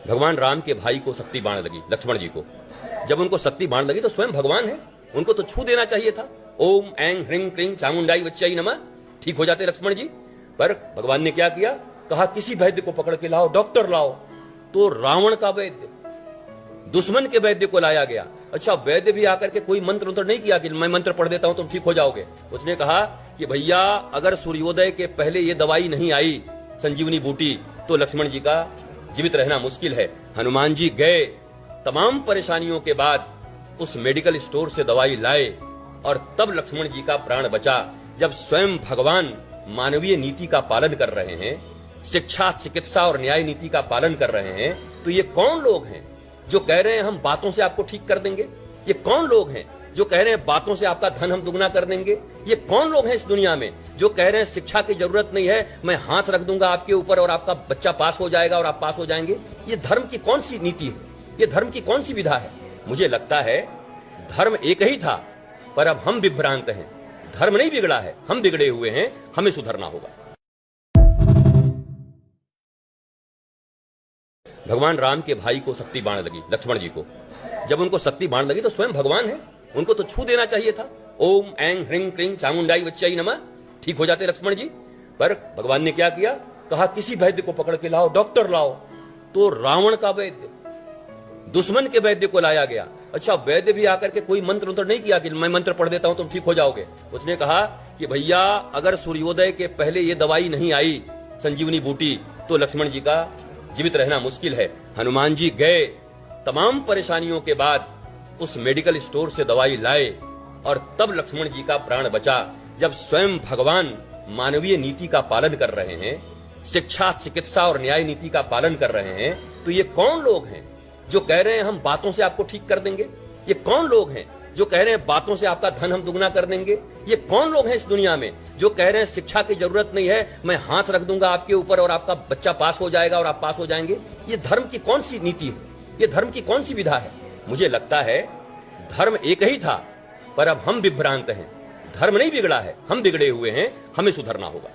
भगवान राम के भाई को शक्ति बाण लगी, लक्ष्मण जी को। जब उनको शक्ति बाण लगी तो स्वयं भगवान है, उनको तो छू देना चाहिए था। ओम ऐं ह्रीं क्रीं चामुंडाई वच्चाई नमः, ठीक हो जाते लक्ष्मण जी। पर भगवान ने क्या किया, कहा किसी वैद्य को पकड़ के लाओ, डॉक्टर लाओ। तो रावण का वैद्य, दुश्मन के वैद्य को लाया गया। अच्छा, वैद्य भी आकर के कोई मंत्र नहीं किया कि मैं मंत्र पढ़ देता हूं तुम ठीक हो जाओगे। उसने कहा कि भैया अगर सूर्योदय के पहले ये दवाई नहीं आई संजीवनी बूटी तो लक्ष्मण जी का जीवित रहना मुश्किल है। हनुमान जी गए, तमाम परेशानियों के बाद उस मेडिकल स्टोर से दवाई लाए और तब लक्ष्मण जी का प्राण बचा। जब स्वयं भगवान मानवीय नीति का पालन कर रहे हैं, शिक्षा, चिकित्सा और न्याय नीति का पालन कर रहे हैं, तो ये कौन लोग हैं जो कह रहे हैं हम बातों से आपको ठीक कर देंगे? ये कौन लोग हैं जो कह रहे हैं बातों से आपका धन हम दुगना कर देंगे? ये कौन लोग हैं इस दुनिया में जो कह रहे हैं शिक्षा की जरूरत नहीं है, मैं हाथ रख दूंगा आपके ऊपर और आपका बच्चा पास हो जाएगा और आप पास हो जाएंगे? ये धर्म की कौन सी नीति है? ये धर्म की कौन सी विधा है? मुझे लगता है धर्म एक ही था, पर अब हम विभ्रांत हैं। धर्म नहीं बिगड़ा है, हम बिगड़े हुए हैं, हमें सुधरना होगा। भगवान राम के भाई को शक्ति बाण लगी, लक्ष्मण जी को। जब उनको शक्ति बाण लगी तो स्वयं भगवान है, उनको तो छू देना चाहिए था। ओम ऐं ह्रीं क्रीं चामुंडाई वच्चाई नमः, ठीक हो जाते लक्ष्मण जी। पर भगवान ने क्या किया, कहा किसी वैद्य को पकड़ के लाओ, डॉक्टर लाओ। तो रावण का वैद्य, दुश्मन के वैद्य को लाया गया। अच्छा, वैद्य भी आकर के कोई मंत्र नहीं किया कि मैं मंत्र पढ़ देता हूं तुम ठीक हो जाओगे। उसने कहा कि भैया अगर सूर्योदय के पहले ये दवाई नहीं आई संजीवनी बूटी तो लक्ष्मण जी का जीवित रहना मुश्किल है। हनुमान जी गए, तमाम परेशानियों के बाद उस मेडिकल स्टोर से दवाई लाए और तब लक्ष्मण जी का प्राण बचा। जब स्वयं भगवान मानवीय नीति का पालन कर रहे हैं, शिक्षा, चिकित्सा और न्याय नीति का पालन कर रहे हैं, तो ये कौन लोग हैं जो कह रहे हैं हम बातों से आपको ठीक कर देंगे? ये कौन लोग हैं जो कह रहे हैं बातों से आपका धन हम दुगना कर देंगे? ये कौन लोग हैं इस दुनिया में जो कह रहे हैं शिक्षा की जरूरत नहीं है, मैं हाथ रख दूंगा आपके ऊपर और आपका बच्चा पास हो जाएगा और आप पास हो जाएंगे? ये धर्म की कौन सी नीति है? ये धर्म की कौन सी विधा है? मुझे लगता है धर्म एक ही था, पर अब हम विभ्रांत हैं। धर्म नहीं बिगड़ा है, हम बिगड़े हुए हैं, हमें सुधरना होगा।